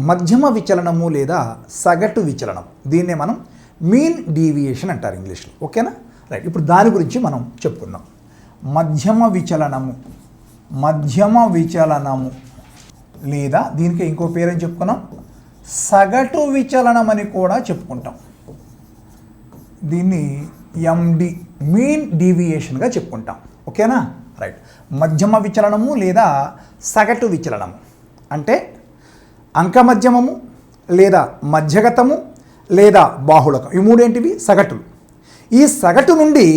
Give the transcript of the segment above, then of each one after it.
మధ్యమ విచలనము లేదా సగటు విచలనం, దీన్నే మనం మీన్ డీవియేషన్ అంటారు ఇంగ్లీష్లో. ఓకేనా? రైట్. ఇప్పుడు దాని గురించి మనం చెప్పుకుందాం. మధ్యమ విచలనము లేదా దీనికి ఇంకో పేరని చెప్పుకున్నాం, సగటు విచలనం అని కూడా చెప్పుకుంటాం. దీన్ని ఎండి మీన్ డీవియేషన్గా చెప్పుకుంటాం. ఓకేనా? రైట్. మధ్యమ విచలనము లేదా సగటు విచలనము అంటే అంకమధ్యమము లేదా మధ్యగతము లేదా బాహుళకం, ఈ మూడేంటివి? సగటులు. ఈ సగటు నుండి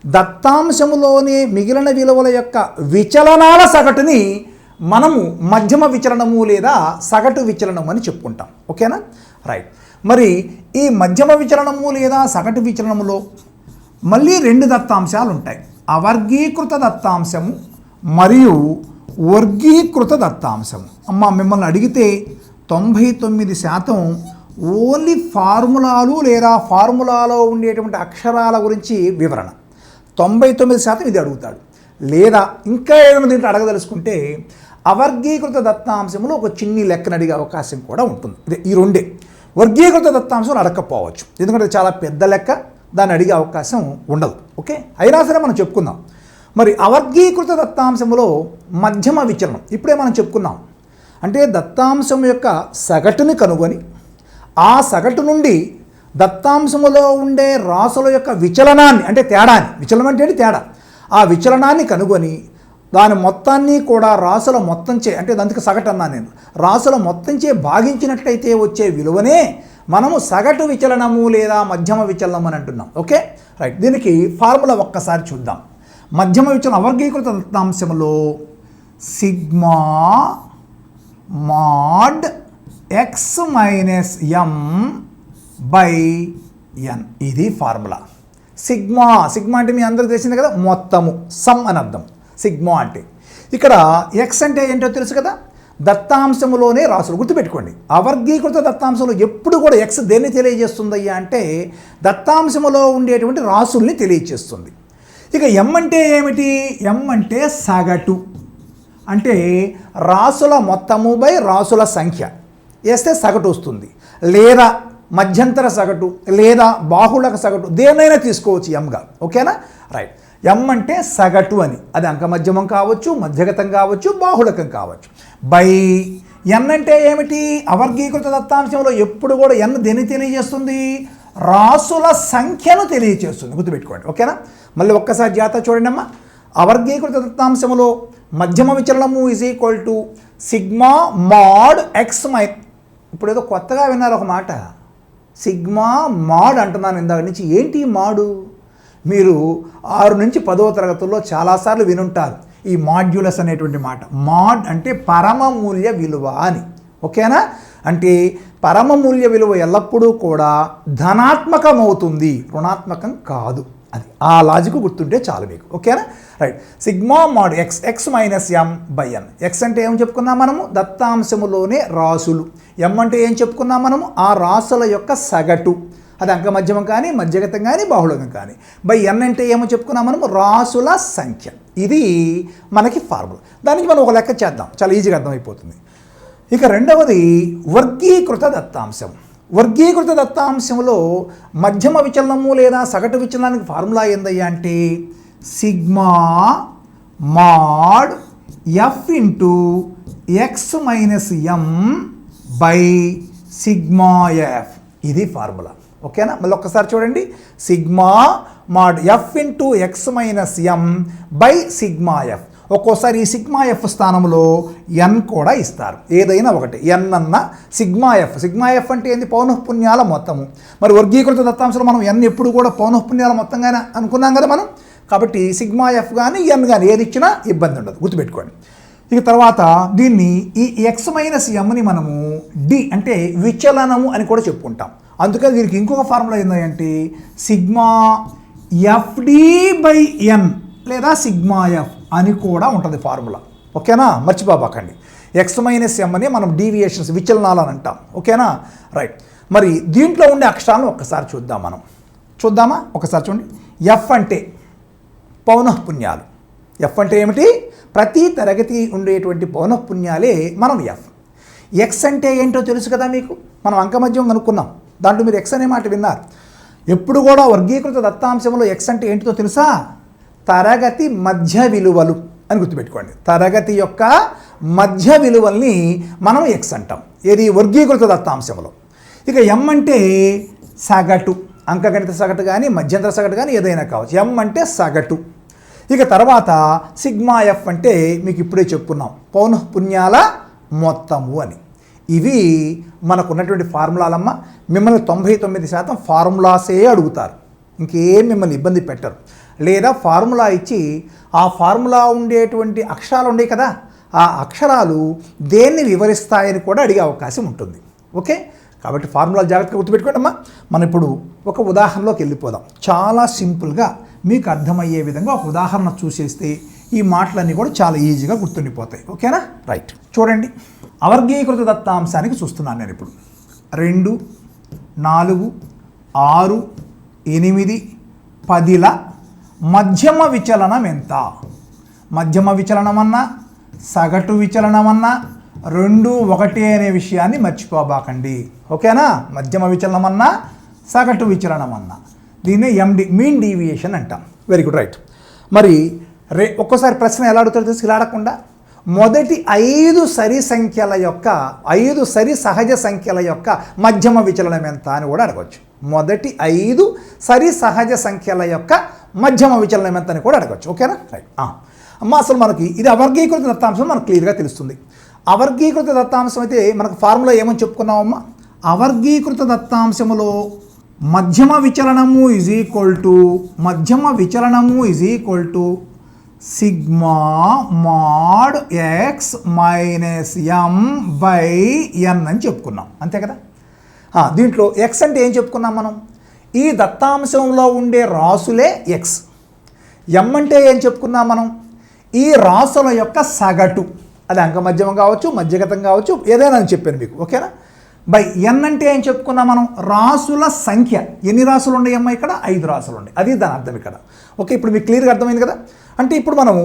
దత్తాంశములోని మిగిలిన విలువల యొక్క విచలనాల సగటుని మనము మధ్యమ విచలనము లేదా సగటు విచలనము అని చెప్పుకుంటాం. ఓకేనా? రైట్. మరి ఈ మధ్యమ విచలనము లేదా సగటు విచలనములో మళ్ళీ రెండు దత్తాంశాలు ఉంటాయి, అవర్గీకృత దత్తాంశము మరియు వర్గీకృత దత్తాంశము. అమ్మ మిమ్మల్ని అడిగితే 99% ఓన్లీ ఫార్ములాలు లేదా ఫార్ములాలో ఉండేటువంటి అక్షరాల గురించి వివరణ, 99% ఇది అడుగుతాడు. లేదా ఇంకా ఏదైనా దీంట్లో అడగదలుచుకుంటే అవర్గీకృత దత్తాంశంలో ఒక చిన్ని లెక్కను అడిగే అవకాశం కూడా ఉంటుంది. ఇదే ఈ రెండే. వర్గీకృత దత్తాంశం అడగకపోవచ్చు, ఎందుకంటే చాలా పెద్ద లెక్క, దాన్ని అడిగే అవకాశం ఉండదు. ఓకే, అయినా సరే మనం చెప్పుకుందాం. మరి అవర్గీకృత దత్తాంశంలో మధ్యమ విచలనం ఇప్పుడే మనం చెప్పుకున్నాం. అంటే దత్తాంశం యొక్క సగటుని కనుగొని ఆ సగటు నుండి దత్తాంశములో ఉండే రాసుల యొక్క విచలనాన్ని, అంటే తేడాని, విచలనం అంటే తేడా, ఆ విచలనాన్ని కనుగొని దాని మొత్తాన్ని కూడా రాసుల మొత్తంచే, అంటే దానికి సగటు అన్నాను నేను, రాసుల మొత్తంచే భాగించినట్లయితే వచ్చే విలువనే మనము సగటు విచలనము లేదా మధ్యమ విచలనం అని అంటున్నాం. Okay, right. దీనికి ఫార్ములా ఒక్కసారి చూద్దాం. మధ్యమ విచలనం అవర్గీకృత దత్తాంశంలో sigma mod x minus m by n, ఇది ఫార్ములా. సిగ్మా అంటే మీ అందరికీ తెలిసింది కదా, మొత్తము, సమ్ అని అర్థం సిగ్మా అంటే. ఇక్కడ ఎక్స్ అంటే ఏంటో తెలుసు కదా, దత్తాంశములోనే రాసులు. గుర్తుపెట్టుకోండి, అవర్గీకృత దత్తాంశంలో ఎప్పుడు కూడా ఎక్స్ దేన్ని తెలియజేస్తుందయ్యా అంటే దత్తాంశములో ఉండేటువంటి రాసుల్ని తెలియజేస్తుంది. ఇక ఎం అంటే ఏమిటి? ఎం అంటే సగటు, అంటే రాసుల మొత్తము బై రాసుల సంఖ్య వేస్తే సగటు వస్తుంది. లేదా మధ్యంతర సగటు లేదా బాహుళక సగటు దేన్నైనా తీసుకోవచ్చు ఎంగా. ఓకేనా? రైట్. ఎం అంటే సగటు అని, అది అంకమధ్యమం కావచ్చు, మధ్యగతం కావచ్చు, బాహుళకం కావచ్చు. బై ఎన్ అంటే ఏమిటి? అవర్గీకృత దత్తాంశంలో ఎప్పుడు కూడా ఎన్ దేన్ని తెలియజేస్తుంది? రాసుల సంఖ్యను తెలియజేస్తుంది. గుర్తుపెట్టుకోండి. ఓకేనా? మళ్ళీ ఒక్కసారి జాగ్రత్త చూడండి అమ్మా. అవర్గీకృత దత్తాంశంలో మధ్యమ విచలనము is equal to sigma mod x మై, ఇప్పుడు ఏదో కొత్తగా విన్నారు ఒక మాట, సిగ్మా మాడ్ అంటున్నాను ఇందాక నుంచి. ఏంటి మాడు? మీరు 6 నుంచి 10వ తరగతుల్లో చాలాసార్లు వినుంటారు ఈ మాడ్యులస్ అనేటువంటి మాట. మాడ్ అంటే పరమ మూల్య విలువ అని. ఓకేనా? అంటే పరమ మూల్య విలువ ఎల్లప్పుడూ కూడా ధనాత్మకం అవుతుంది, రుణాత్మకం కాదు. అది ఆ లాజిక్ గుర్తుంటే చాలు మీకు. ఓకేనా? Right. Sigma mod x minus m by n. X అంటే ఏం చెప్పుకున్నాం మనము? దత్తాంశములోనే రాసులు. ఎం అంటే ఏం చెప్పుకున్నాం మనము? ఆ రాసుల యొక్క సగటు, అది అంకమధ్యమం కానీ, మధ్యగతం కానీ, బాహుళకం కానీ. బై ఎన్ అంటే ఏమో చెప్పుకున్నాం మనము? రాసుల సంఖ్య. ఇది మనకి ఫార్ములా. దానికి మనం ఒక లెక్క చేద్దాం, చాలా ఈజీగా అర్థమైపోతుంది. ఇక రెండవది వర్గీకృత దత్తాంశం. వర్గీకృత దత్తాంశంలో మధ్యమ విచలనము లేదా సగటు విచలనానికి ఫార్ములా ఏందయ్యా అంటే sigma mod f into x minus m by sigma f, ఇది ఫార్ములా. ఓకేనా? మళ్ళీ ఒక్కసారి చూడండి, sigma mod f into x minus m by sigma f. ఒక్కోసారి ఈ సిగ్మా ఎఫ్ స్థానంలో ఎన్ కూడా ఇస్తారు, ఏదైనా ఒకటి, ఎన్ అన్న సిగ్మా ఎఫ్. సిగ్మా ఎఫ్ అంటే ఏంది? పౌనఃపున్యాల మొత్తము. మరి వర్గీకృత దత్తాంశంలో మనం ఎన్ ఎప్పుడు కూడా పౌనఃపున్యాల మొత్తంగానే అనుకున్నాం కదా మనం. కాబట్టి సిగ్మా ఎఫ్ కానీ ఎన్ కానీ ఏది ఇచ్చినా ఇబ్బంది ఉండదు, గుర్తుపెట్టుకోండి. ఇక తర్వాత దీన్ని ఈ ఎక్స్ మైనస్ ఎమ్ని మనము డి అంటే విచలనము అని కూడా చెప్పుకుంటాం. అందుకని దీనికి ఇంకొక ఫార్ములా ఏంటంటే సిగ్మా ఎఫ్డి బై ఎన్ లేదా సిగ్మా ఎఫ్ అని కూడా ఉంటుంది ఫార్ములా. ఓకేనా? మర్చిపోబాకండి. ఎక్స్ మైనస్ ఎమ్ అని మనం డీవియేషన్స్, విచలనాలు అని అంటాం. ఓకేనా? రైట్. మరి దీంట్లో ఉండే అక్షరాలను ఒక్కసారి చూద్దాం మనం. చూద్దామా? ఒకసారి చూడండి. ఎఫ్ అంటే పౌనఃపున్యాలు. ఎఫ్ అంటే ఏమిటి? ప్రతి తరగతి ఉండేటువంటి పౌనఃపున్యాలే మనం ఎఫ్. ఎక్స్ అంటే ఏంటో తెలుసు కదా మీకు, మనం అంకమధ్యం కనుక్కున్నాం, దాంట్లో మీరు ఎక్స్ అనే మాట విన్నారు. ఎప్పుడు కూడా వర్గీకృత దత్తాంశంలో ఎక్స్ అంటే ఏంటితో తెలుసా? తరగతి మధ్య విలువలు అని గుర్తుపెట్టుకోండి. తరగతి యొక్క మధ్య విలువల్ని మనం ఎక్స్ అంటాం, ఏది వర్గీకృత దత్తాంశంలో. ఇక ఎం అంటే సగటు, అంకగణిత సగటు కానీ మధ్యంతర సగటు కానీ ఏదైనా కావచ్చు. ఎం అంటే సగటు. ఇక తర్వాత సిగ్మా ఎఫ్ అంటే మీకు ఇప్పుడే చెప్పుకున్నాం, పౌనఃపున్యాల మొత్తము అని. ఇవి మనకున్నటువంటి ఫార్ములాలమ్మ. మిమ్మల్ని 99% ఫార్ములాసే అడుగుతారు, ఇంకేం మిమ్మల్ని ఇబ్బంది పెట్టరు. లేదా ఫార్ములా ఇచ్చి ఆ ఫార్ములా ఉండేటువంటి అక్షరాలు ఉన్నాయి కదా, ఆ అక్షరాలు దేన్ని వివరిస్తాయని కూడా అడిగే అవకాశం ఉంటుంది. ఓకే, కాబట్టి ఫార్ములాలు జాగ్రత్తగా గుర్తుపెట్టుకోండి అమ్మా. మనం ఇప్పుడు ఒక ఉదాహరణలోకి వెళ్ళిపోదాం. చాలా సింపుల్గా మీకు అర్థమయ్యే విధంగా ఒక ఉదాహరణ చూసేస్తే ఈ మాటలన్నీ కూడా చాలా ఈజీగా గుర్తుండిపోతాయి. ఓకేనా? రైట్, చూడండి. అవర్గీకృత దత్తాంశానికి చూస్తున్నాను నేను ఇప్పుడు. 2, 4, 6, 8, 10ల మధ్యమ విచలనం ఎంత? మధ్యమ విచలనం అన్నా సగటు విచలనం అన్నా 2, 1 అనే విషయాన్ని మర్చిపోబాకండి. ఓకేనా? మధ్యమ విచలనం అన్నా సగటు విచలనం అన్నా దీన్నే ఎండి, మీన్ డీవియేషన్ అంటాం. Very good, right. మరి ఒక్కోసారి ప్రశ్న ఎలా అడుగుతారో తెలుసు, ఇలా అడగకుండా మొదటి 5 సరి సంఖ్యల యొక్క 5 సరి సహజ సంఖ్యల యొక్క మధ్యమ విచలనం ఎంత అని కూడా అడగవచ్చు. మొదటి 5 సరి సహజ సంఖ్యల యొక్క మధ్యమ విచలనం ఎంత అని కూడా అడగవచ్చు. ఓకేనా? రైట్. అమ్మ, అసలు మనకి ఇది అవర్గీకృత దత్తాంశం మనకు క్లియర్గా తెలుస్తుంది. అవర్గీకృత దత్తాంశం అయితే మనకు ఫార్ములా ఏమని చెప్పుకున్నామమ్మా? అవర్గీకృత దత్తాంశములో మధ్యమ విచలనము is equal to sigma mod x minus m by n అని చెప్పుకున్నాం, అంతే కదా. దీంట్లో ఎక్స్ అంటే ఏం చెప్పుకున్నాం మనం? ఈ దత్తాంశంలో ఉండే రాసులే ఎక్స్. ఎం అంటే ఏం చెప్పుకున్నాం మనం? ఈ రాసుల యొక్క సగటు, అది అంకమధ్యమం కావచ్చు, మధ్యగతం కావచ్చు, ఏదైనా అని చెప్పాను మీకు. ఓకేనా? బై ఎన్ అంటే ఏం చెప్పుకున్నాం మనం? రాసుల సంఖ్య. ఎన్ని రాసులు ఉన్నాయమ్మా ఇక్కడ? 5 రాసులు ఉన్నాయి, అది దాని అర్థం ఇక్కడ. ఓకే, ఇప్పుడు మీకు క్లియర్గా అర్థమైంది కదా. అంటే ఇప్పుడు మనము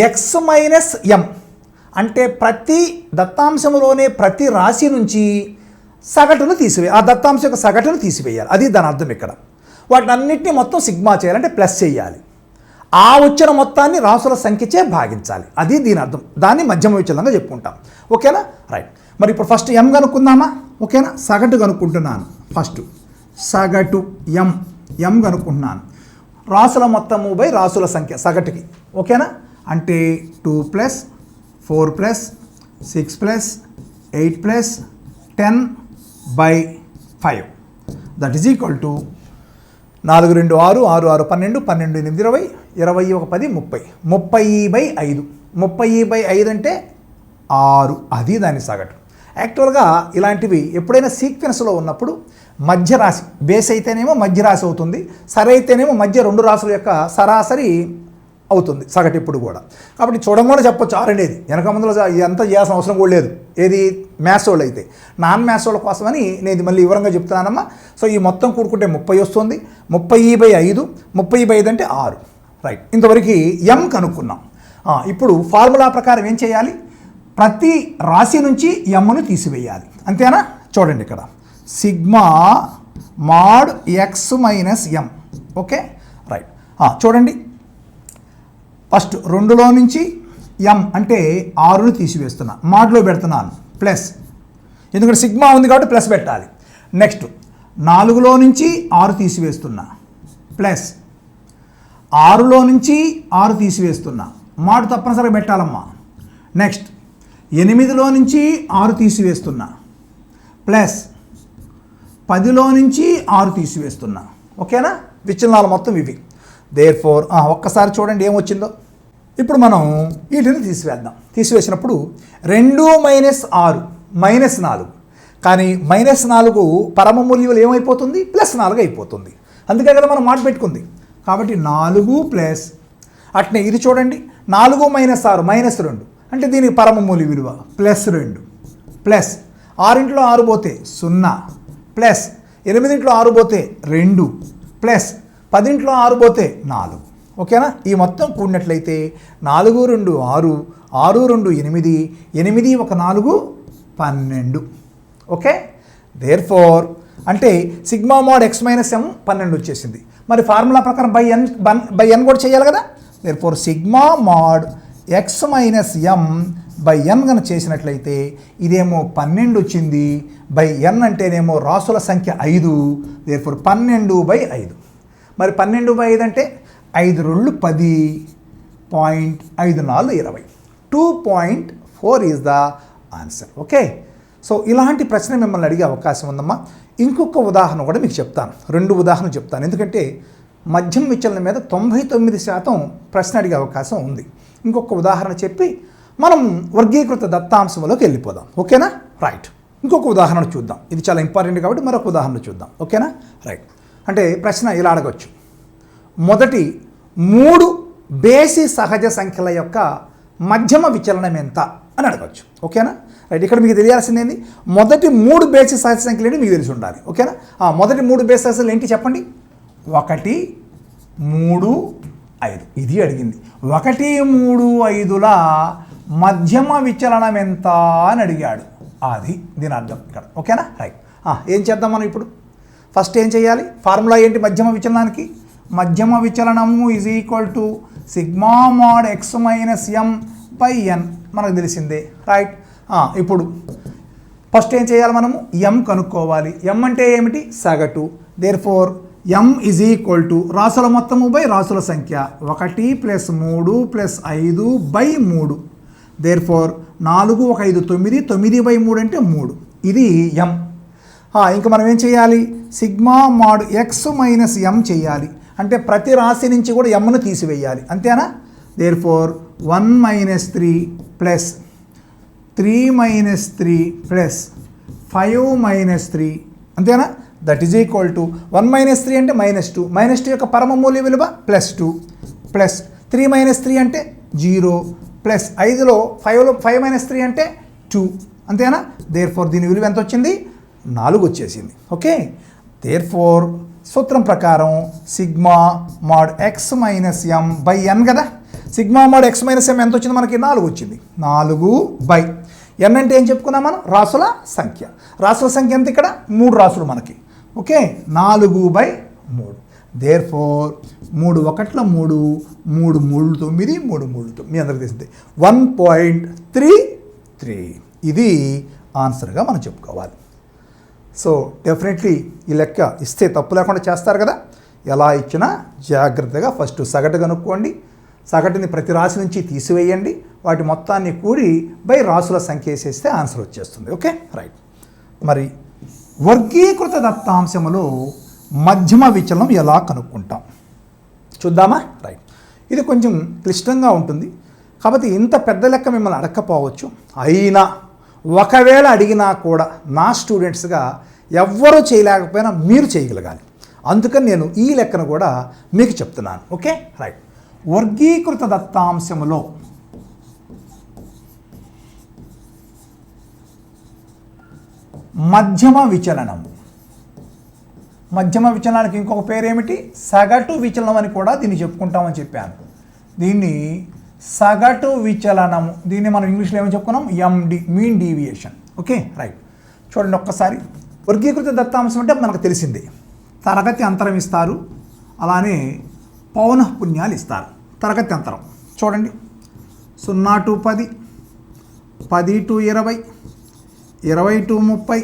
ఎక్స్ మైనస్ ఎం అంటే ప్రతి దత్తాంశంలోనే ప్రతి రాశి నుంచి సగటును తీసివేయాలి, ఆ దత్తాంశం యొక్క సగటును తీసివేయాలి, అది దాని అర్థం ఇక్కడ. వాటినన్నింటినీ మొత్తం సిగ్మా చేయాలంటే ప్లస్ చేయాలి, ఆ వచ్చిన మొత్తాన్ని రాసుల సంఖ్యచే భాగించాలి, అది దీని అర్థం. దాన్ని మధ్యమ విచలనంగా చెప్పుకుంటాం. ఓకేనా? రైట్. మరి ఇప్పుడు ఫస్ట్ ఎం కనుక్కుందామా? ఓకేనా? సగటు కనుక్కుంటున్నాను. ఫస్ట్ సగటు ఎం కనుక్కుంటున్నాను. రాసుల మొత్తము బై రాసుల సంఖ్య సగటుకి. ఓకేనా? అంటే 2 + 4 + 6 + 8 + 10/5 దట్ ఈజ్ ఈక్వల్ టు 4, 2, 6, 6, 6, 12, 12, 8, 20, 21, 10, 30, 30/5. 30/5 అంటే 6, అది దాని సగటు. యాక్చువల్గా ఇలాంటివి ఎప్పుడైనా సీక్వెన్స్లో ఉన్నప్పుడు మధ్య రాశి, బేస్ అయితేనేమో మధ్య రాశి అవుతుంది, సరి అయితేనేమో మధ్య 2 రాశుల యొక్క సరాసరి అవుతుంది సగటు ఇప్పుడు కూడా. కాబట్టి చూడంగానే చెప్పొచ్చు 6 అనేది. వెనక ముందులో ఎంత చేయాల్సిన అవసరం కూడా లేదు, ఏది మ్యాథ్స్ వాళ్ళు అయితే. నాన్ మ్యాథ్స్ వాళ్ళ కోసమని నేను ఇది మళ్ళీ వివరంగా చెప్తున్నానమ్మా. సో ఈ మొత్తం కూడుకుంటే 30 వస్తుంది. 30/5, 30/5 అంటే 6. రైట్, ఇంతవరకు ఎం కనుక్కున్నాం. ఇప్పుడు ఫార్ములా ప్రకారం ఏం చేయాలి? ప్రతి రాశి నుంచి ఎమ్ను తీసివేయాలి, అంతేనా? చూడండి ఇక్కడ sigma mod x minus m. Okay, right. చూడండి, ఫస్ట్ 2లో నుంచి ఎం అంటే 6ను తీసివేస్తున్నా, మాడ్లో పెడుతున్నాను ప్లస్, ఎందుకంటే సిగ్మా ఉంది కాబట్టి ప్లస్ పెట్టాలి. నెక్స్ట్ 4లో నుంచి 6 తీసివేస్తున్నా ప్లస్, 6లో నుంచి 6 తీసివేస్తున్నా, మాడ్ తప్పనిసరిగా పెట్టాలమ్మా. నెక్స్ట్ 8లో నుంచి 6 తీసివేస్తున్నా ప్లస్, 10లో నుంచి 6 తీసివేస్తున్నా. ఓకేనా? విచలనాలు మొత్తం ఇవి. దేర్ఫోర్ ఒక్కసారి చూడండి ఏమొచ్చిందో. ఇప్పుడు మనం వీటిని తీసివేద్దాం. తీసివేసినప్పుడు 2 - 6 -4, కానీ -4 పరమ మూల్యం ఏమైపోతుంది? +4 అయిపోతుంది. అందుకే కదా మనం మాట పెట్టుకుంది. కాబట్టి 4 ప్లస్, అట్నే ఇది చూడండి 4 - 6 -2, అంటే దీనికి పరమ మూల్య విలువ +2 ప్లస్ 6 6 పోతే 0 ప్లస్ 8 6 పోతే 2 ప్లస్ 10 6 పోతే 4. ఓకేనా? ఈ మొత్తం కూడినట్లయితే 4, 2, 6, 6, 2, 8, 8, 1, 4, 12. ఓకే, దేర్ ఫోర్ అంటే సిగ్మా మోడ్ ఎక్స్ మైనస్ ఎం 12 వచ్చేసింది. మరి ఫార్ములా ప్రకారం బై ఎన్ కూడా చేయాలి కదా. Therefore sigma mod x minus m by n కనుక చేసినట్లయితే ఇదేమో 12 వచ్చింది. బై ఎన్ అంటేనేమో రాసుల సంఖ్య 5. Therefore 12/5. మరి 12/5 అంటే 5 2 10, 5 4 20. 2.4 is the answer. Okay, so ఇలాంటి ప్రశ్న మిమ్మల్ని అడిగే అవకాశం ఉందమ్మా. ఇంకొక ఉదాహరణ కూడా మీకు చెప్తాను, 2 ఉదాహరణలు చెప్తాను. ఎందుకంటే మధ్యం విచలనం మీద 99% ప్రశ్న అడిగే అవకాశం ఉంది. ఇంకొక ఉదాహరణ చెప్పి మనం వర్గీకృత దత్తాంశంలోకి వెళ్ళిపోదాం. ఓకేనా, రైట్. ఇంకొక ఉదాహరణ చూద్దాం. ఇది చాలా ఇంపార్టెంట్ కాబట్టి మరొక ఉదాహరణ చూద్దాం. ఓకేనా, రైట్. అంటే ప్రశ్న ఇలా అడగచ్చు, మొదటి 3 బేసి సహజ సంఖ్యల యొక్క మధ్యమ విచలనం ఎంత అని అడగచ్చు. ఓకేనా, రైట్. ఇక్కడ మీకు తెలియాల్సింది ఏంది, మొదటి 3 బేసి సహజ సంఖ్యలు ఏంటి మీకు తెలిసి ఉండాలి. ఓకేనా, మొదటి 3 బేసి సహజాలు ఏంటి చెప్పండి. 1 3 5 ఇది అడిగింది. 1 3 5ల మధ్యమ విచలనం ఎంత అని అడిగాడు. అది దీని అర్థం ఇక్కడ. ఓకేనా, రైట్. ఏం చేద్దాం మనం ఇప్పుడు? ఫస్ట్ ఏం చేయాలి? ఫార్ములా ఏంటి మధ్యమ విచలనానికి? మధ్యమ విచలనము is equal to sigma mod x minus m by n మనకు తెలిసిందే, రైట్. ఇప్పుడు ఫస్ట్ ఏం చేయాలి, మనము ఎం కనుక్కోవాలి. ఎం అంటే ఏమిటి? సగటు. Therefore m is equal to రాసుల మొత్తము బై రాసుల సంఖ్య 1 + 3 + 5/3. దేర్ ఫోర్ 4 1 5 9, 9/3 అంటే 3. ఇది ఎం. ఇంకా మనం ఏం చేయాలి? సిగ్మా మోడ్ ఎక్స్ మైనస్ ఎం చేయాలి. అంటే ప్రతి రాశి నుంచి కూడా ఎమ్ను తీసివేయాలి, అంతేనా? దేర్ ఫోర్ 1 - 3 + 3 - 3 + 5 - 3 అంతేనా? దట్ ఈజ్ ఈక్వల్ టు 1 - 3 అంటే -2. -2 యొక్క పరమ మూల్య విలువ +2 + 3 - 3 అంటే 0 + 5లో 5 - 3 అంటే 2 అంతేనా? దేర్ ఫోర్ దీని విలువ ఎంత వచ్చింది? 4 వచ్చేసింది. ఓకే, దేర్ ఫోర్ సూత్రం ప్రకారం sigma mod x minus m by n కదా. Sigma mod x minus m ఎంత వచ్చింది మనకి? 4 వచ్చింది. 4 ఎన్ అంటే ఏం చెప్పుకున్నాం మనం? రాసుల సంఖ్య. రాసుల సంఖ్య ఎంత? ఇక్కడ 3 రాసులు మనకి. ఓకే, 4/3. దేర్ ఫోర్ 3 1 3, 3 3 9, 3 3 9 మీ అందరికి తెలిసింది 1.33. ఇది ఆన్సర్గా మనం చెప్పుకోవాలి. సో డెఫినెట్లీ ఈ లెక్క ఇస్తే తప్పు లేకుండా చేస్తారు కదా. ఎలా ఇచ్చినా జాగ్రత్తగా ఫస్ట్ సగటు కనుక్కోండి. సగటుని ప్రతి రాశి నుంచి తీసివేయండి. వాటి మొత్తాన్ని కూడి బై రాసుల సంఖ్య వేసేస్తే ఆన్సర్ వచ్చేస్తుంది. Okay, right. మరి వర్గీకృత దత్తాంశములో మధ్యమ విచలనం ఎలా కనుక్కుంటాం చూద్దామా? రైట్. ఇది కొంచెం క్లిష్టంగా ఉంటుంది కాబట్టి ఇంత పెద్ద లెక్క మిమ్మల్ని అడగకపోవచ్చు. అయినా ఒకవేళ అడిగినా కూడా నా స్టూడెంట్స్గా ఎవ్వరూ చేయలేకపోయినా మీరు చేయగలగాలి. అందుకని నేను ఈ లెక్కను కూడా మీకు చెప్తున్నాను. Okay, right. వర్గీకృత దత్తాంశములో మధ్యమ విచలనము. మధ్యమ విచలనానికి ఇంకొక పేరు ఏమిటి? సగటు విచలనం అని కూడా దీన్ని చెప్పుకుంటామని చెప్పాను. దీన్ని సగటు విచలనము, దీన్ని మనం ఇంగ్లీష్లో ఏమని చెప్పుకున్నాం? ఎండి, మీన్ డీవియేషన్. Okay, right. చూడండి ఒక్కసారి. వర్గీకృత దత్తాంశం అంటే మనకు తెలిసిందే, తరగతి అంతరం ఇస్తారు, అలానే పౌనఃపున్యాలు ఇస్తారు. తరగతి అంతరం చూడండి, 0 to 10, 10 to 20, 20 to 30,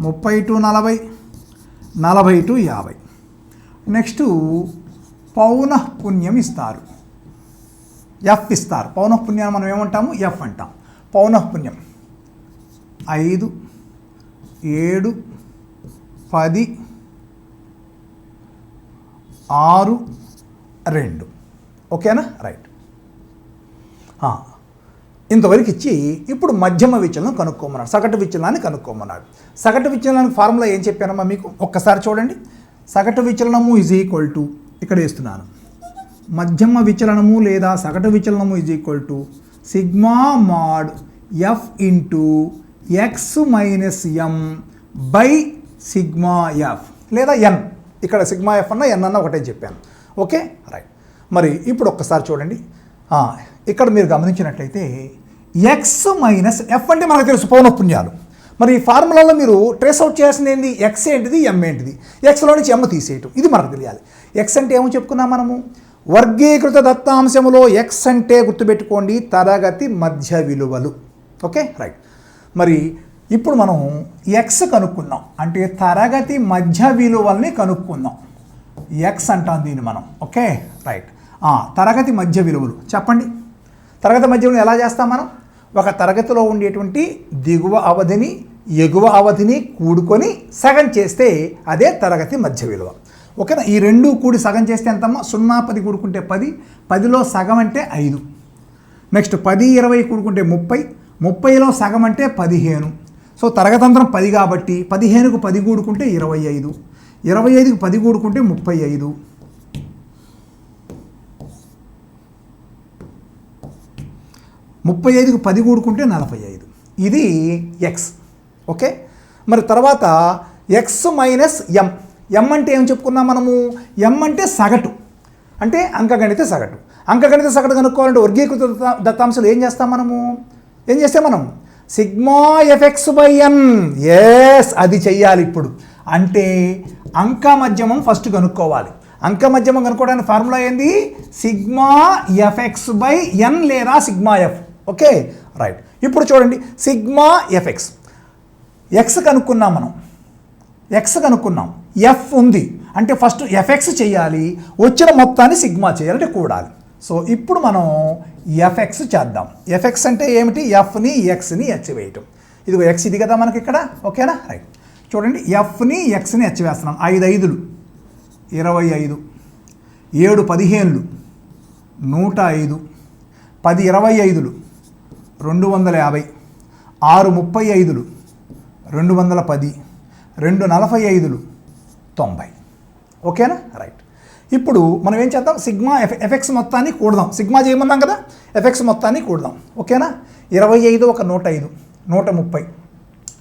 30 to 40, 40 to 50. Next పౌనఃపున్యం ఇస్తారు, ఎఫ్ ఇస్తారు. పౌనఃపున్యాన్ని మనం ఏమంటాము? ఎఫ్ అంటాం. పౌనఃపున్యం 5, 7, 10, 6, 2. ఓకేనా, రైట్. ఇంతవరకు ఇచ్చి ఇప్పుడు మధ్యమ విచలనం కనుక్కోమన్నాడు, సగటు విచలనాన్ని కనుక్కోమన్నాడు. సగటు విచలనానికి ఫార్ములా ఏం చెప్పానమ్మా మీకు? ఒక్కసారి చూడండి. సగటు విచలనము ఈజ్ ఈక్వల్ టు, ఇక్కడ వేస్తున్నాను, మధ్యమ విచలనము లేదా సగటు విచలనము is equal to sigma mod f into x minus m by sigma f లేదా ఎన్. ఇక్కడ సిగ్మా ఎఫ్ అన్న ఎన్ అన్న ఒకటే చెప్పాను. Okay, right. మరి ఇప్పుడు ఒక్కసారి చూడండి. ఇక్కడ మీరు గమనించినట్లయితే ఎక్స్ మైనస్ ఎఫ్ అంటే మనకు తెలుసు పౌనఃపున్యాలు. మరి ఈ ఫార్ములాలో మీరు ట్రేస్ అవుట్ చేయాల్సింది ఏంటి? ఎక్స్ ఏంటిది, ఎం ఏంటిది? ఎక్స్లో నుంచి ఎమ్ తీసేయటం, ఇది మనకు తెలియాలి. ఎక్స్ అంటే ఏమో చెప్పుకున్నాం మనము, వర్గీకృత దత్తాంశములో ఎక్స్ అంటే గుర్తుపెట్టుకోండి తరగతి మధ్య విలువలు. Okay right. మరి ఇప్పుడు మనం ఎక్స్ కనుక్కున్నాం అంటే తరగతి మధ్య విలువల్ని కనుక్కుందాం. ఎక్స్ అంటాం దీన్ని మనం. Okay right. తరగతి మధ్య విలువలు చెప్పండి. తరగతి మధ్య విలువలు ఎలా చేస్తాం మనం? ఒక తరగతిలో ఉండేటువంటి దిగువ అవధిని ఎగువ అవధిని కూడుకొని సగం చేస్తే అదే తరగతి మధ్య విలువ. ఓకేనా? ఈ రెండు కూడి సగం చేస్తే ఎంతమ్మా? 0, 10 కూడుకుంటే 10, 10లో సగం అంటే 5. నెక్స్ట్ 10, 20 కూడుకుంటే 30, 30లో సగం అంటే 15. సో తరగతి అంతరం 10 కాబట్టి 15కు 10 కూడుకుంటే 25, 25కు 10 కూడుకుంటే 35, 35కు 10 కూడుకుంటే 45. ఇది ఎక్స్. ఓకే. మరి తర్వాత ఎక్స్ మైనస్ ఎం. ఎం అంటే ఏం చెప్పుకున్నాం మనము? ఎం అంటే సగటు, అంటే అంకగణిత సగటు. అంకగణిత సగటు కనుక్కోవాలంటే వర్గీకృత దత్తాంశాలు ఏం చేస్తాం మనము? ఏం చేస్తే మనం sigma f x by n. Yes, అది చెయ్యాలి ఇప్పుడు. అంటే అంక మధ్యమం ఫస్ట్ కనుక్కోవాలి. అంక మధ్యమం కనుక్కోవడానికి ఫార్ములా ఏంది? సిగ్మా ఎఫ్ఎక్స్ బై ఎన్ లేదా సిగ్మా ఎఫ్. Okay right. ఇప్పుడు చూడండి, సిగ్మా ఎఫ్ఎక్స్, ఎక్స్ కనుక్కున్నాం మనం, ఎక్స్ కనుక్కున్నాం, ఎఫ్ ఉంది అంటే ఫస్ట్ ఎఫ్ఎక్స్ చేయాలి, వచ్చిన మొత్తాన్ని సిగ్మా చేయాలి అంటే కూడాలి. సో ఇప్పుడు మనం ఎఫ్ఎక్స్ చేద్దాం. ఎఫ్ఎక్స్ అంటే ఏమిటి? ఎఫ్ని ఎక్స్ని హెచ్ వేయటం. ఇదిగో ఎక్స్ ఇది కదా మనకి ఇక్కడ. ఓకేనా రైట్. చూడండి, ఎఫ్ని ఎక్స్ని హెచ్ వేస్తున్నాం. 5 5లు 25, 7 15లు 105, 10 25లు 250, 6 35లు 210, 2 45లు 90. ఓకేనా రైట్. ఇప్పుడు మనం ఏం చేద్దాం? సిగ్మా ఎఫ్ఎక్స్ మొత్తాన్ని కూడదాం. సిగ్మా చేయమన్నాం కదా, ఎఫ్ఎక్స్ మొత్తాన్ని కూడదాం. ఓకేనా? 25 ఒక 105, 130,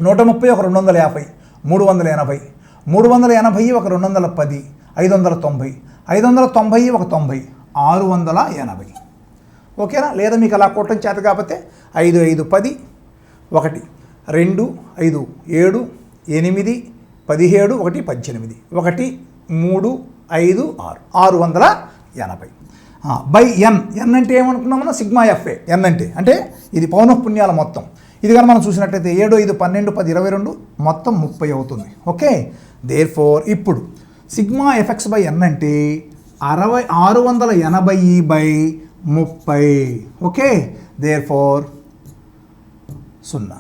130 ఒక 250, 380, 380 ఒక 210, 590, 590 ఒక 90, 680. ఓకేనా? లేదా మీకు అలా కూడటం చేత కాకపోతే 5 5 10, 1 2 5 7 8 17 1 18, 1 3 5 6, 680 బై ఎన్. ఎన్ అంటే ఏమనుకున్నాం మనం? Sigma FA. ఎన్ అంటే ఇది పౌనఃపున్యాల మొత్తం. ఇది కానీ మనం చూసినట్లయితే 7 5 12 10 22 మొత్తం 30 అవుతుంది. ఓకే. దేర్ ఫోర్ ఇప్పుడు సిగ్మా ఎఫ్ఎక్స్ బై ఎన్ అంటే 680 by 30. Okay. Therefore 0.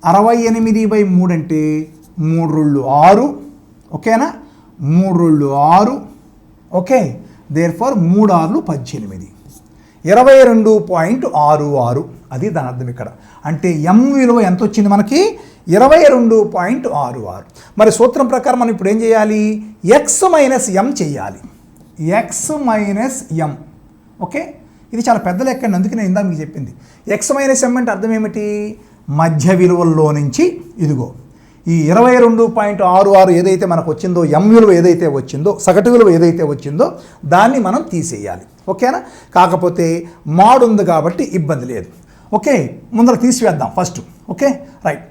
68 by 3 అంటే 3 2 6. ఓకేనా? 3 2 6. ఓకే. Therefore 3 6 18, 22.66. అది దాని అర్థం ఇక్కడ. అంటే ఎం విలువ ఎంత వచ్చింది మనకి? 22.66. మరి సూత్రం ప్రకారం మనం ఇప్పుడు ఏం చేయాలి? ఎక్స్ మైనస్ ఎం చేయాలి. X minus m. ఓకే. ఇది చాలా పెద్ద లెక్క అండి, అందుకే నేను ఇందా మీకు చెప్పింది. ఎక్స్ మైనస్ ఎం అంటే అర్థం ఏమిటి? మధ్య విలువల్లో నుంచి ఇదిగో ఈ 22.66 ఏదైతే మనకు వచ్చిందో, ఎం విలువ ఏదైతే వచ్చిందో, సగటు విలువ ఏదైతే వచ్చిందో దాన్ని మనం తీసేయాలి. ఓకేనా? కాకపోతే మాడ్ ఉంది కాబట్టి ఇబ్బంది లేదు. ఓకే, ముందర తీసివేద్దాం ఫస్ట్. Okay right.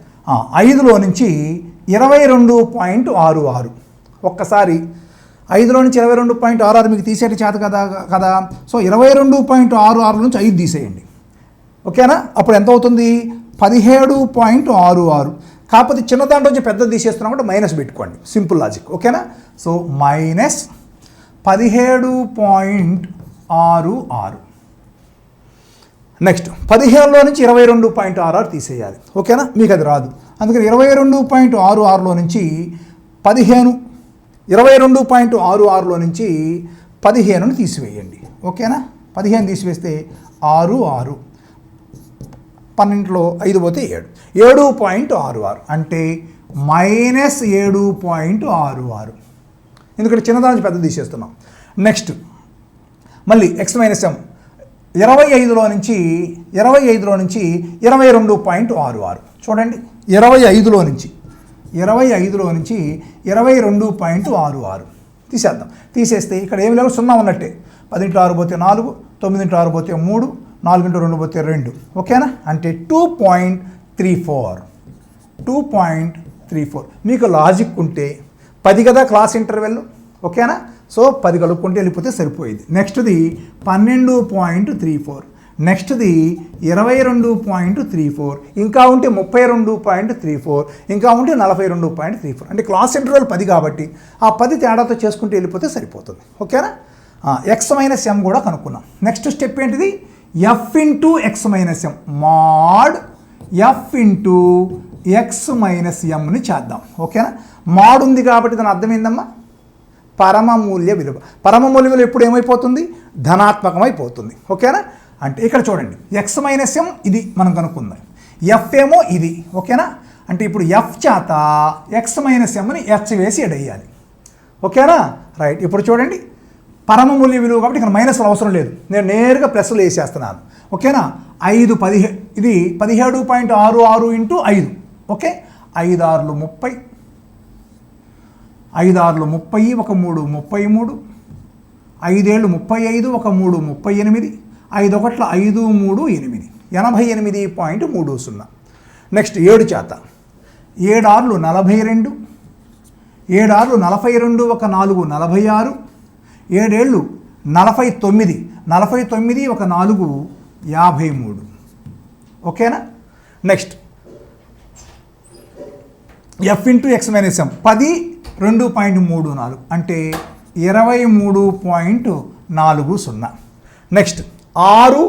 5లో నుంచి 22.66. ఒక్కసారి 5లో నుంచి 22.66 మీకు తీసేటి చేత కదా. సో 22.66 నుంచి 5 తీసేయండి. ఓకేనా? అప్పుడు ఎంత అవుతుంది? 17.66. కాకపోతే చిన్న దాంట్లో నుంచి పెద్దది తీసేస్తున్నాం అంటే మైనస్ పెట్టుకోండి. Simple logic. ఓకేనా? So minus 17.66. నెక్స్ట్ 15లో నుంచి 22.66 తీసేయాలి. ఓకేనా? మీకు అది రాదు, అందుకని 22.66లో నుంచి 15, 22.66లో నుంచి 15ని తీసివేయండి. ఓకేనా? 15 తీసివేస్తే 6 6, 12లో 5 పోతే 7, 7.66 అంటే మైనస్ 7.66. ఎందుకంటే చిన్నదాని నుంచి పెద్ద తీసేస్తున్నాం. నెక్స్ట్ మళ్ళీ ఎక్స్ మైనస్ ఎం 25లో నుంచి 22.66. చూడండి, 25లో నుంచి 22.66 తీసేద్దాం. తీసేస్తే ఇక్కడ ఏమి లేవు, 0 ఉన్నట్టే. 10 6 పోతే 4, 9 6 పోతే 3, 4 ఇంటూ 2 పోతే 2, ఓకేనా? అంటే 2.34. మీకు లాజిక్ ఉంటే 10 కదా క్లాస్ ఇంటర్వెల్, ఓకేనా? సో 10 కలుపుకుంటే వెళ్ళిపోతే సరిపోయింది. నెక్స్ట్ది 12.34, నెక్స్ట్ది 22.34, ఇంకా ఉంటే 32.34, ఇంకా ఉంటే 42.34. అంటే క్లాస్ ఇంటర్వెల్ 10 కాబట్టి ఆ 10 తేడాతో చేసుకుంటే వెళ్ళిపోతే సరిపోతుంది, ఓకేనా? ఎక్స్ మైనస్ ఎం కూడా కనుక్కున్నాం. నెక్స్ట్ స్టెప్ ఏంటిది? F into x minus m, mod f into x minus ఎంని చేద్దాం, ఓకేనా? మాడ్ ఉంది కాబట్టి దాని అర్థం ఏందమ్మా? పరమమూల్య విలువ. పరమమూల్య విలువ ఎప్పుడు ఏమైపోతుంది? ధనాత్మకమైపోతుంది, ఓకేనా? అంటే ఇక్కడ చూడండి, ఎక్స్ మైనస్ ఎం ఇది మనం కనుక్కుందాం, ఎఫ్ ఏమో ఇది, ఓకేనా? అంటే ఇప్పుడు ఎఫ్ చేత ఎక్స్ మైనస్ ఎంని ఎచ్ వేసి ఎడేయాలి, ఓకేనా? రైట్. ఇప్పుడు చూడండి, పరమమూల్య విలువ కాబట్టి ఇక్కడ మైనస్లు అవసరం లేదు, నేను నేరుగా ప్లస్లు వేసేస్తున్నాను, ఓకేనా? 5 ఇది 17.66 ఇంటూ 5, ఓకే? 5 6 30, 5 6 30, 1 3 33, 5 7 35, 1 3 38, 5 1 5 3 8, 88.30. నెక్స్ట్ 7 చేత 7 6 42, 7 6 42, 1 4 46, 7 7 49, 49 1 4 53, ఓకేనా? Next f into x minus m 10 2.34 అంటే 23.40. నెక్స్ట్ 6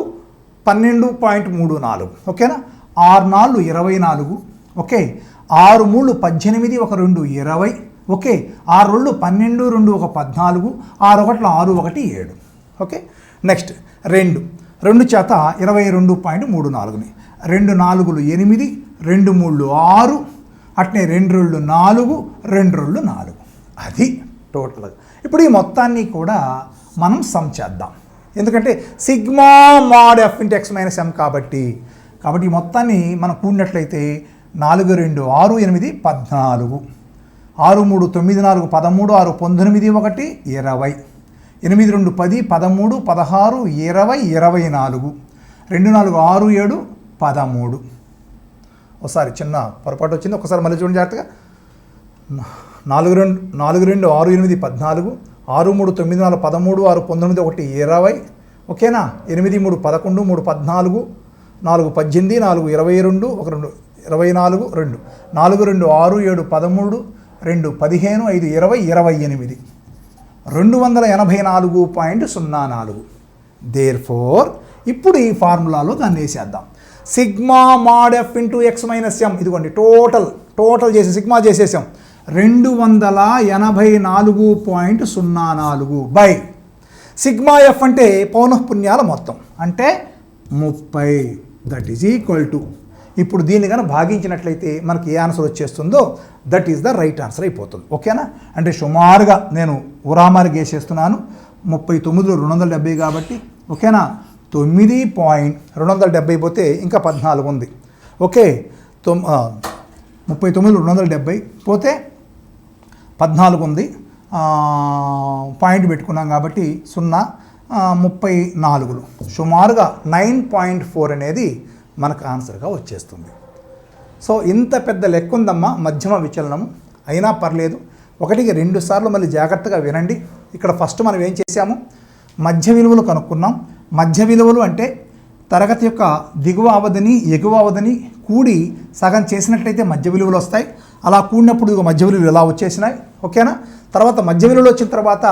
12.34, ఓకేనా? 6 4 24, ఓకే? 6 3 18, 1 2 20, ఓకే? 6 2 12, 2 1 14, 6 1 6 1 7, ఓకే? నెక్స్ట్ 2 చేత 22.34, 2 4 8, 2 3 6, అట్నే 2 2 4, 2 2 4. అది టోటల్గా. ఇప్పుడు ఈ మొత్తాన్ని కూడా మనం సమ్ చేద్దాం, ఎందుకంటే sigma mod f into x minus m కాబట్టి ఈ మొత్తాన్ని మనం కూడినట్లయితే 4 2 6 8 14, 6 3 9 4 13, 6 19 1 20, 8 2 10 13, 16 20 24, 2 4 6 7 13. ఒకసారి చిన్న పొరపాటు వచ్చింది, ఒకసారి మళ్ళీ చూడండి జాగ్రత్తగా. 4 2 6 8 14, 6 3 9 4 13, 6 19 1 20, ఓకేనా? 8 3 11, 3 14, 4 18, 4 22, 1 2 24, 2 4 2 6 7 13, 2 15, 5 20 28, 284.04. దేర్ఫోర్ ఇప్పుడు ఈ ఫార్ములాలో దాన్ని వేసేద్దాం. Sigma mod f into x minus m, ఇదిగోండి టోటల్ చేసి సిగ్మా చేసేసాం, 284.04 బై సిగ్మా ఎఫ్ అంటే పౌనఃపున్యాల మొత్తం అంటే 30, దట్ ఈజ్ ఈక్వల్ టు, ఇప్పుడు దీన్ని కనుక భాగించినట్లయితే మనకి ఏ ఆన్సర్ వచ్చేస్తుందో that is the right answer అయిపోతుంది, ఓకేనా? అంటే సుమారుగా నేను ఉరామారికి వేసేస్తున్నాను, 39లో 270 కాబట్టి, ఓకేనా? 9.270 పోతే ఇంకా 14 ఉంది, ఓకే? 39లో 270 పోతే 14 ఉంది, పాయింట్ పెట్టుకున్నాం కాబట్టి 0 34లో సుమారుగా 9.4 అనేది మనకు ఆన్సర్గా వచ్చేస్తుంది. సో ఇంత పెద్ద లెక్క ఉందమ్మా మధ్యమ విచలనము, అయినా పర్లేదు, 1కి 2 సార్లు మళ్ళీ జాగ్రత్తగా వినండి. ఇక్కడ ఫస్ట్ మనం ఏం చేసాము, మధ్య విలువలు కనుక్కున్నాం. మధ్య విలువలు అంటే తరగతి యొక్క దిగువ అవధిని ఎగువ అవధిని కూడి సగం చేసినట్లయితే మధ్య విలువలు వస్తాయి. అలా కూడినప్పుడు మధ్య విలువలు ఎలా వచ్చేసినాయి, ఓకేనా? తర్వాత మధ్య విలువలు వచ్చిన తర్వాత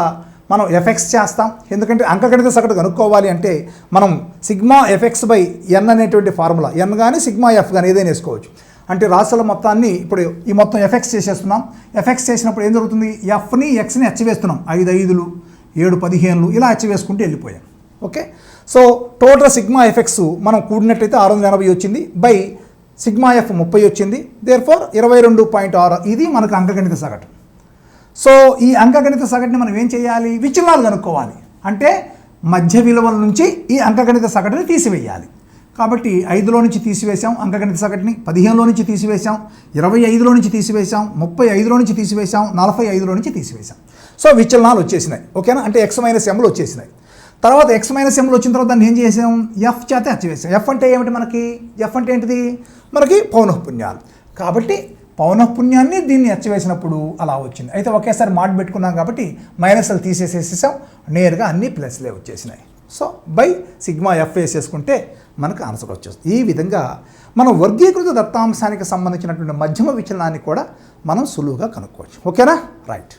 మనం ఎఫెక్స్ చేస్తాం, ఎందుకంటే అంకగణిత సగటు కనుక్కోవాలి అంటే మనం సిగ్మా ఎఫెక్స్ బై ఎన్ అనేటువంటి ఫార్ములా, ఎన్ కానీ సిగ్మా ఎఫ్ కానీ ఏదైనా వేసుకోవచ్చు. అంటే రాశుల మొత్తాన్ని ఇప్పుడు ఈ మొత్తం ఎఫెక్స్ చేసేస్తున్నాం. ఎఫెక్స్ చేసినప్పుడు ఏం జరుగుతుంది, ఎఫ్ని ఎక్స్ని హెచ్ వేస్తున్నాం, 5 5లు 7 15లు ఇలా హెచ్ వేసుకుంటూ వెళ్ళిపోయాం, okay? So total sigma f x మనం కూడినట్లయితే 680 వచ్చింది, బై సిగ్మా ఎఫ్ 30 వచ్చింది, దేర్ఫోర్ 22.6 ఇది మనకు అంకగణిత సగటు. సో ఈ అంకగణిత సగటుని మనం ఏం చేయాలి, విచలనాలు కనుక్కోవాలి. అంటే మధ్య విలువల నుంచి ఈ అంకగణిత సగటుని తీసివేయాలి. కాబట్టి 5లో నుంచి తీసివేసాం అంకగణిత సగటుని, 15లో నుంచి తీసివేసాం, 25లో నుంచి తీసివేసాం, 35లో నుంచి తీసివేసాం, 45లో నుంచి తీసివేసాం. సో విచలనాలు వచ్చేసినాయి, ఓకేనా? అంటే ఎక్స్ మైనస్ ఎంలు వచ్చేసినాయి. తర్వాత ఎక్స్ మైనస్ ఎంలో వచ్చిన తర్వాత దాన్ని ఏం చేసాం, ఎఫ్ చేత హెచ్చవేసాం. ఎఫ్ అంటే ఏమిటి మనకి, ఎఫ్ అంటే ఏంటిది మనకి పౌనఃపున్యాలు. కాబట్టి పౌనఃపున్యాన్ని దీన్ని హెచ్చవేసినప్పుడు అలా వచ్చింది. అయితే ఒకేసారి మాట పెట్టుకున్నాం కాబట్టి మైనస్లు తీసేసేసాం, నేరుగా అన్ని ప్లస్లే వచ్చేసినాయి. సో బై సిగ్మా ఎఫ్ వేసేసుకుంటే మనకు ఆన్సర్ వచ్చేస్తుంది. ఈ విధంగా మనం వర్గీకృత దత్తాంశానికి సంబంధించినటువంటి మధ్యమ విచలనాన్ని కూడా మనం సులువుగా కనుక్కోవచ్చు. ఓకేనా, రైట్.